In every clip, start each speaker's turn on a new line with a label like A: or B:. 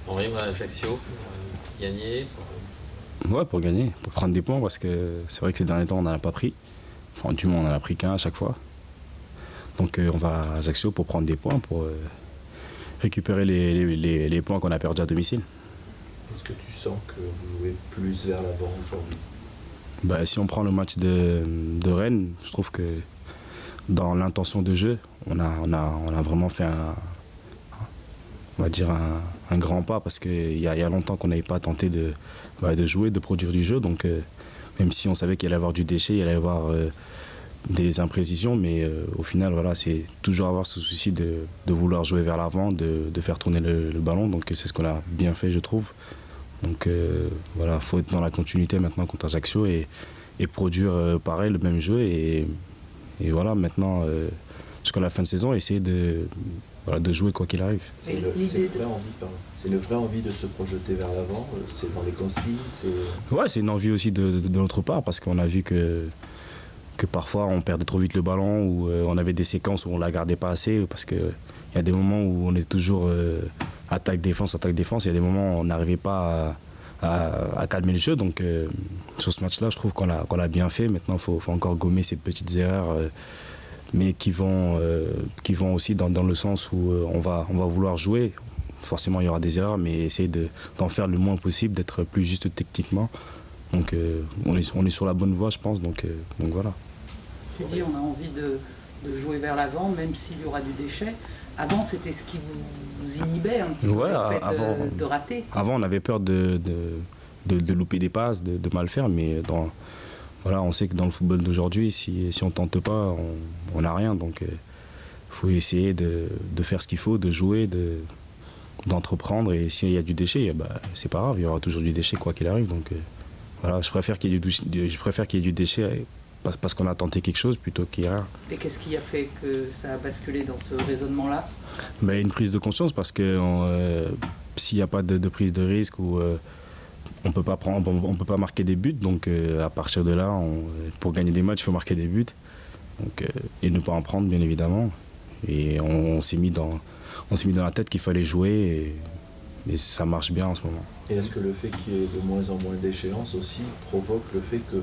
A: On arrive à Ajaccio pour gagner.
B: Ouais, pour gagner, pour prendre des points, parce que c'est vrai que ces derniers temps, on n'en a pas pris. Enfin, du moins, on n'en a pris qu'un à chaque fois. Donc, on va à Ajaccio pour prendre des points, pour récupérer les points qu'on a perdus à domicile.
C: Est-ce que tu sens que vous jouez plus vers l'avant aujourd'hui?
B: Bah, si on prend le match de Rennes, je trouve que dans l'intention de jeu, on a vraiment fait on va dire un grand pas, parce qu'il y a longtemps qu'on n'avait pas tenté de jouer, de produire du jeu. Donc, même si on savait qu'il allait y avoir du déchet, il allait y avoir des imprécisions, mais au final, voilà, c'est toujours avoir ce souci de vouloir jouer vers l'avant, de faire tourner le ballon. Donc, c'est ce qu'on a bien fait, je trouve. Donc, voilà, il faut être dans la continuité maintenant contre Ajaccio et produire pareil, le même jeu. Et voilà, maintenant, jusqu'à la fin de saison, essayer de jouer quoi qu'il arrive.
C: C'est une vraie envie de se projeter vers l'avant, c'est dans les consignes,
B: Ouais, c'est une envie aussi de notre part, parce qu'on a vu que parfois on perdait trop vite le ballon, ou on avait des séquences où on ne la gardait pas assez, parce qu'il y a des moments où on est toujours attaque-défense, il y a des moments où on n'arrivait pas à calmer le jeu. Donc sur ce match-là, je trouve qu'on l'a bien fait. Maintenant, il faut encore gommer ces petites erreurs, mais qui vont aussi dans le sens où on va vouloir jouer. Forcément, il y aura des erreurs, mais essayer d'en faire le moins possible, d'être plus juste techniquement. Donc on est sur la bonne voie, je pense. Donc voilà.
D: Tu dis on a envie de jouer vers l'avant, même s'il y aura du déchet. Avant, c'était ce qui vous inhibait un petit peu, le fait de rater.
B: Avant, on avait peur de louper des passes, de mal faire, mais voilà, on sait que dans le football d'aujourd'hui, si on ne tente pas, on n'a rien. Donc, il faut essayer de faire ce qu'il faut, de jouer, d'entreprendre. Et s'il y a du déchet, bah, c'est pas grave, il y aura toujours du déchet quoi qu'il arrive. Donc, voilà, je préfère qu'il y ait du déchet parce qu'on a tenté quelque chose plutôt qu'il y ait rien.
D: Et qu'est-ce qui a fait que ça a basculé dans ce raisonnement-là?
B: Bah, une prise de conscience, parce que s'il n'y a pas de prise de risque, ou on peut pas marquer des buts. Donc à partir de là, pour gagner des matchs, il faut marquer des buts. Donc, et ne pas en prendre, bien évidemment. Et on s'est mis dans la tête qu'il fallait jouer, et ça marche bien en ce moment.
C: Et est-ce que le fait qu'il y ait de moins en moins d'échéances aussi provoque le fait que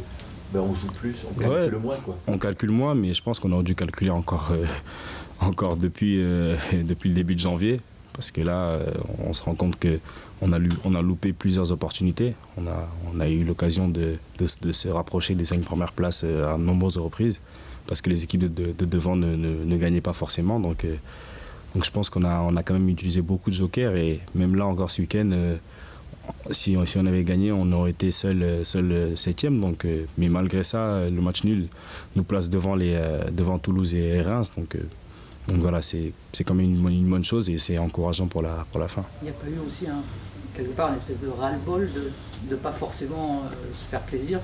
C: on joue plus, on calcule moins, quoi?
B: On calcule moins, mais je pense qu'on aurait dû calculer encore depuis le début de janvier, parce que là, on se rend compte qu'on a loupé plusieurs opportunités. On a eu l'occasion de se rapprocher des 5 premières places à de nombreuses reprises, parce que les équipes de devant ne gagnaient pas forcément. Donc je pense qu'on a quand même utilisé beaucoup de jokers, et même là encore ce week-end, si on avait gagné, on aurait été seul 7e. Donc, mais malgré ça, le match nul nous place devant Toulouse et Reims. Donc voilà, c'est quand même une bonne chose, et c'est encourageant pour la fin.
D: Il n'y a pas eu aussi quelque part une espèce de ras-le-bol de ne pas forcément se faire plaisir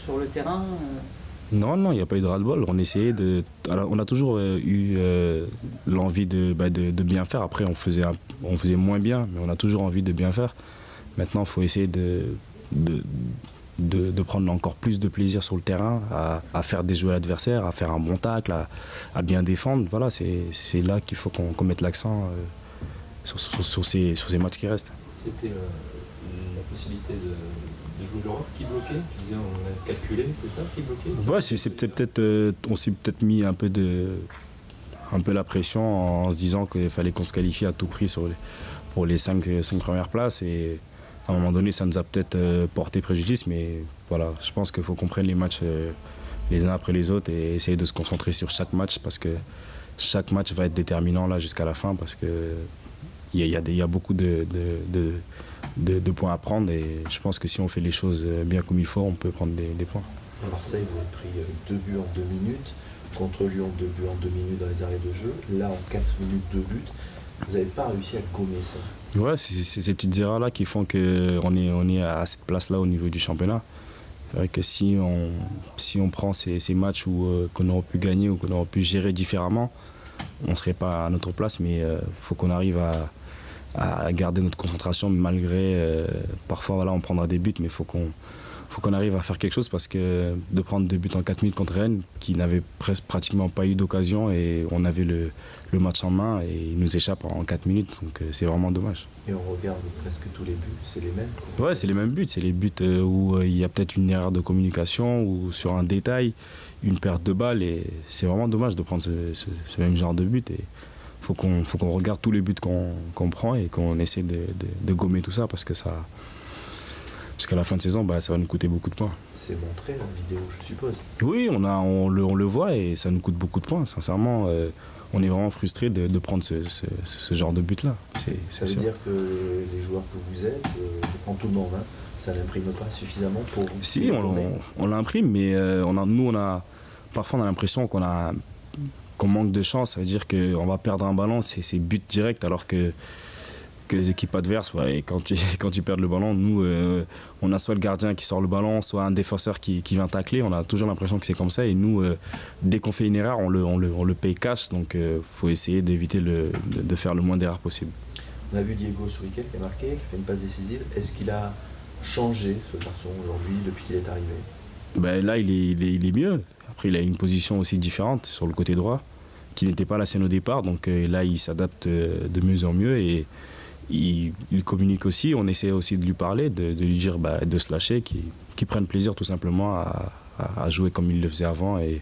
D: sur le terrain?
B: Non, il n'y a pas eu de ras-le-bol. On a toujours eu l'envie de bien faire. Après, on faisait moins bien, mais on a toujours envie de bien faire. Maintenant, il faut essayer de prendre encore plus de plaisir sur le terrain, à faire déjouer l'adversaire, à faire un bon tacle, à bien défendre. Voilà, c'est là qu'il faut qu'on mette l'accent sur ces matchs qui restent.
C: C'était la possibilité de jouer l'Europe qui bloquait? Tu disais on a calculé, c'est ça qui bloquait?
B: Ouais, on s'est peut-être mis un peu la pression, en se disant qu'il fallait qu'on se qualifie à tout prix pour les 5 premières places, et à un moment donné ça nous a peut-être porté préjudice, mais voilà, je pense qu'il faut qu'on prenne les matchs les uns après les autres, et essayer de se concentrer sur chaque match, parce que chaque match va être déterminant là jusqu'à la fin, parce que il y a beaucoup de points à prendre, et je pense que si on fait les choses bien comme il faut, on peut prendre des points.
C: À Marseille, vous avez pris 2 buts en 2 minutes, contre Lyon 2 buts en 2 minutes dans les arrêts de jeu, là en 4 minutes 2 buts. Vous n'avez pas réussi à gommer ça?
B: Ouais, c'est ces petites erreurs-là qui font qu'on est à cette place-là au niveau du championnat. C'est vrai que si on prend ces matchs qu'on aurait pu gagner, ou qu'on aurait pu gérer différemment, on ne serait pas à notre place, mais il faut qu'on arrive à garder notre concentration, malgré parfois voilà, on prendra des buts, mais il faut qu'on faut qu'on arrive à faire quelque chose parce que de prendre 2 buts en 4 minutes contre Rennes, qui n'avait pratiquement pas eu d'occasion et on avait le match en main et il nous échappe en 4 minutes. Donc c'est vraiment dommage.
C: Et on regarde presque tous les buts, c'est les mêmes quoi.
B: Ouais, c'est les mêmes buts. C'est les buts où il y a peut-être une erreur de communication ou sur un détail, une perte de balle. Et c'est vraiment dommage de prendre ce même genre de but. Et faut qu'on regarde tous les buts qu'on prend et qu'on essaie de gommer tout ça parce que ça... Jusqu'à la fin de saison, ça va nous coûter beaucoup de points.
C: C'est montré en vidéo, je suppose.
B: Oui, on le voit et ça nous coûte beaucoup de points. Sincèrement, on est vraiment frustré de prendre ce genre de but-là.
C: Ça veut dire que les joueurs que vous êtes, en tout le monde, hein, ça n'imprime pas suffisamment pour...
B: Si, on l'imprime, mais parfois on a l'impression qu'on manque de chance. Ça veut dire qu'on va perdre un ballon, c'est but direct, alors que les équipes adverses, quand ils perdent le ballon, nous, on a soit le gardien qui sort le ballon, soit un défenseur qui vient tacler. On a toujours l'impression que c'est comme ça. Et nous, dès qu'on fait une erreur, on le paye cash. Donc, faut essayer d'éviter de faire le moins d'erreurs possible.
C: On a vu Diego ce week-end qui a marqué, qui a fait une passe décisive. Est-ce qu'il a changé, ce garçon, aujourd'hui, depuis qu'il est arrivé?
B: Là, il est mieux. Après, il a une position aussi différente sur le côté droit, qui n'était pas la sienne au départ. Donc là, il s'adapte de mieux en mieux. Et il communique aussi, on essaie aussi de lui parler, de lui dire de se lâcher, qu'il prenne plaisir tout simplement à jouer comme il le faisait avant. Et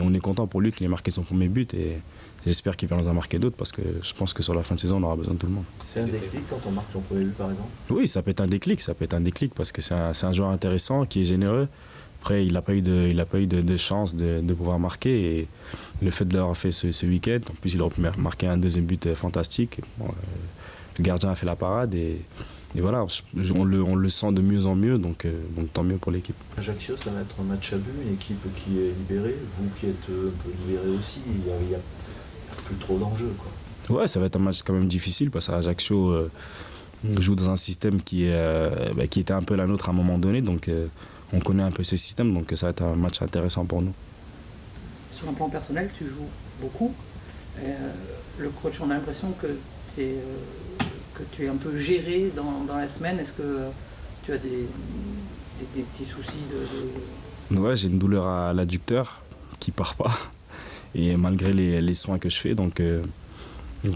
B: on est content pour lui qu'il ait marqué son premier but et j'espère qu'il va nous en marquer d'autres parce que je pense que sur la fin de saison, on aura besoin de tout le monde.
C: C'est un déclic quand on marque son premier but par exemple? Oui,
B: ça peut être un déclic parce que c'est un joueur intéressant, qui est généreux. Après, il n'a pas eu de chance de pouvoir marquer et le fait de l'avoir fait ce week-end, en plus il aurait pu marquer un deuxième but fantastique. Le gardien a fait la parade et voilà, on le sent de mieux en mieux, donc tant mieux pour l'équipe.
C: Ajaccio, ça va être un match à but, une équipe qui est libérée, vous qui êtes un peu libéré aussi, il n'y a plus trop d'enjeux, quoi.
B: Ouais, ça va être un match quand même difficile parce qu'Ajaccio joue dans un système qui était un peu la nôtre à un moment donné, donc on connaît un peu ce système, donc ça va être un match intéressant pour nous.
D: Sur un plan personnel, tu joues beaucoup. Le coach, on a l'impression que tu es un peu géré dans la semaine. Est-ce que tu as des petits soucis
B: Ouais, j'ai une douleur à l'adducteur qui part pas. Et malgré les soins que je fais, donc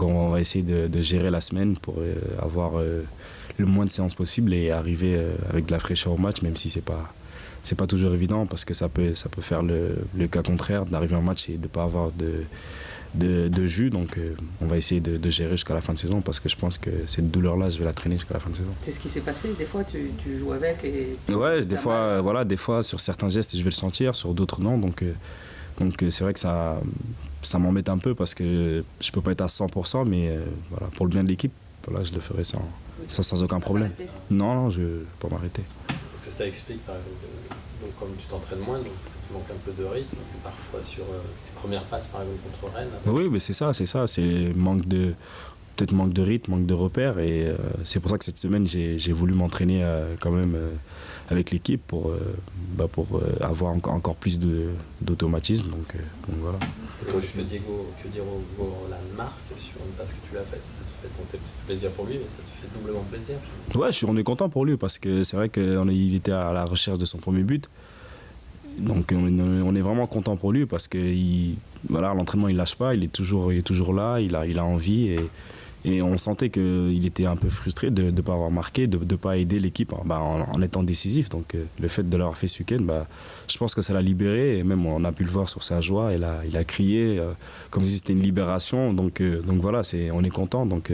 B: on va essayer de gérer la semaine pour avoir le moins de séances possible et arriver avec de la fraîcheur au match, même si c'est pas toujours évident parce que ça peut faire le cas contraire d'arriver en match et de ne pas avoir de jus, donc on va essayer de gérer jusqu'à la fin de saison parce que je pense que cette douleur-là, je vais la traîner jusqu'à la fin de saison.
D: C'est ce qui s'est passé, des fois tu joues avec et...
B: Ouais, des fois sur certains gestes je vais le sentir, sur d'autres non, donc c'est vrai que ça m'embête un peu parce que je peux pas être à 100%, mais voilà, pour le bien de l'équipe, voilà, je le ferai sans aucun problème. Non, je ne vais pas m'arrêter.
A: Parce que ça explique par exemple, donc comme tu t'entraînes moins, donc tu manques un peu de rythme, donc parfois sur tes premières passes par exemple contre Rennes.
B: Oui, mais c'est ça, c'est manque de rythme, manque de repères et c'est pour ça que cette semaine j'ai voulu m'entraîner quand même avec l'équipe pour avoir encore plus d'automatisme, donc voilà.
A: Que Diego Forlán marque sur une passe que tu l'as faite, ça te fait plaisir pour lui, mais ça te fait doublement plaisir.
B: Ouais, on est content pour lui parce que c'est vrai qu'il était à la recherche de son premier but. Donc on est vraiment content pour lui parce que l'entraînement il lâche pas, il est toujours là, il a envie et on sentait qu'il était un peu frustré de ne pas avoir marqué, de ne pas aider l'équipe en étant décisif. Donc le fait de l'avoir fait ce week-end, je pense que ça l'a libéré et même on a pu le voir sur sa joie, il a crié comme si c'était une libération. Donc voilà, on est content, donc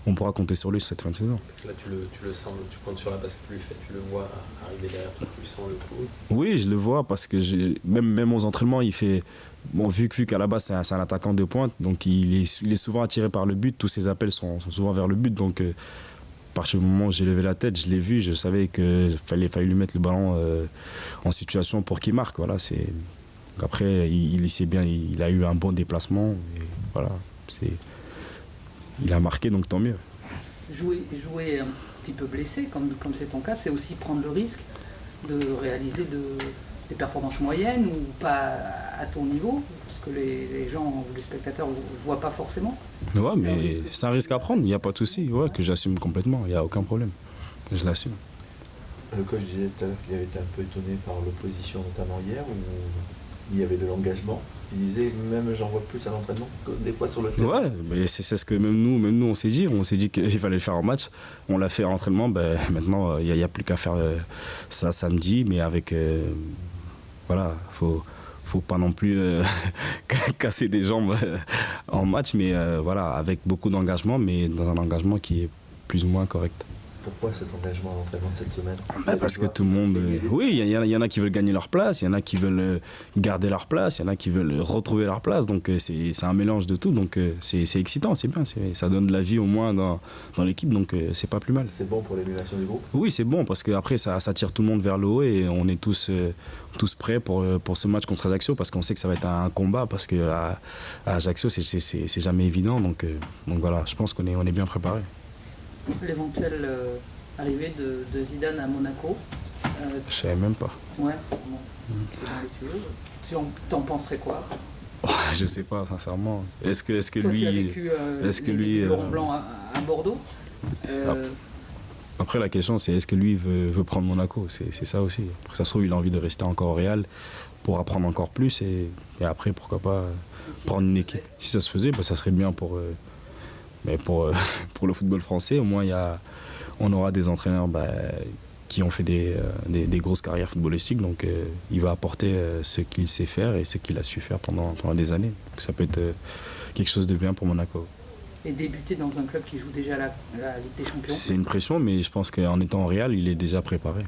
B: on pourra compter sur lui cette fin de saison.
A: Parce que là tu le sens, tu comptes sur la passe que tu lui fais, tu le vois arriver derrière toi, tu sens le coup.
B: Oui, je le vois parce que même aux entraînements, il fait... Bon, vu qu'à la base c'est un attaquant de pointe, donc il est souvent attiré par le but, tous ses appels sont souvent vers le but, donc à partir du moment où j'ai levé la tête, je l'ai vu, je savais qu'il fallait lui mettre le ballon en situation pour qu'il marque. Voilà, après il sait bien, il a eu un bon déplacement, et voilà, il a marqué, donc tant mieux.
D: Jouer un petit peu blessé, comme c'est ton cas, c'est aussi prendre le risque de réaliser des performances moyennes ou pas à ton niveau, parce que les gens ou les spectateurs ne voient pas forcément.
B: Ouais, mais c'est un risque à prendre, il n'y a pas de souci, ouais, que j'assume complètement, il n'y a aucun problème, je l'assume.
C: Le coach disait tout à l'heure qu'il avait été un peu étonné par l'opposition, notamment hier, où il y avait de l'engagement. Il disait, même j'en vois plus à l'entraînement que des fois sur le terrain.
B: Ouais, mais c'est ce que même nous on s'est dit. On s'est dit qu'il fallait le faire en match. On l'a fait à l'entraînement. Ben, maintenant, il n'y a plus qu'à faire ça samedi. Mais avec. Voilà, faut pas non plus casser des jambes en match. Mais voilà, avec beaucoup d'engagement, mais dans un engagement qui est plus ou moins correct.
C: Pourquoi cet engagement à l'entraînement cette semaine?
B: Parce que tout le monde... oui, il y en a qui veulent gagner leur place, il y en a qui veulent garder leur place, il y en a qui veulent retrouver leur place. Donc c'est un mélange de tout. Donc c'est excitant, c'est bien. Ça donne de la vie au moins dans l'équipe. Donc c'est pas plus mal.
C: C'est bon pour l'émulation du groupe?
B: Oui, c'est bon parce qu'après ça tire tout le monde vers le haut et on est tous prêts pour ce match contre Ajaccio parce qu'on sait que ça va être un combat parce qu'à Ajaccio, c'est jamais évident. Donc voilà, je pense qu'on est bien préparés.
D: L'éventuelle arrivée de Zidane à Monaco.
B: Je savais même pas.
D: Ouais, bon, c'est dans les tuyaux. T'en penserais quoi?
B: Je sais pas, sincèrement. Est-ce que
D: Toi,
B: lui...
D: tu as vécu
B: est-ce que
D: les
B: lui...
D: débuts de Laurent Blanc à Bordeaux.
B: Après, la question, c'est est-ce que lui veut prendre Monaco? C'est ça aussi. Après, ça se trouve, il a envie de rester encore au Real pour apprendre encore plus et après, pourquoi pas prendre une équipe. Si ça se faisait, bah, ça serait bien pour le football français. Au moins, on aura des entraîneurs qui ont fait des grosses carrières footballistiques. Donc, il va apporter ce qu'il sait faire et ce qu'il a su faire pendant des années. Donc, ça peut être quelque chose de bien pour Monaco.
D: Et débuter dans un club qui joue déjà la Ligue des Champions.
B: C'est une pression, mais je pense qu'en étant au Real, il est déjà préparé.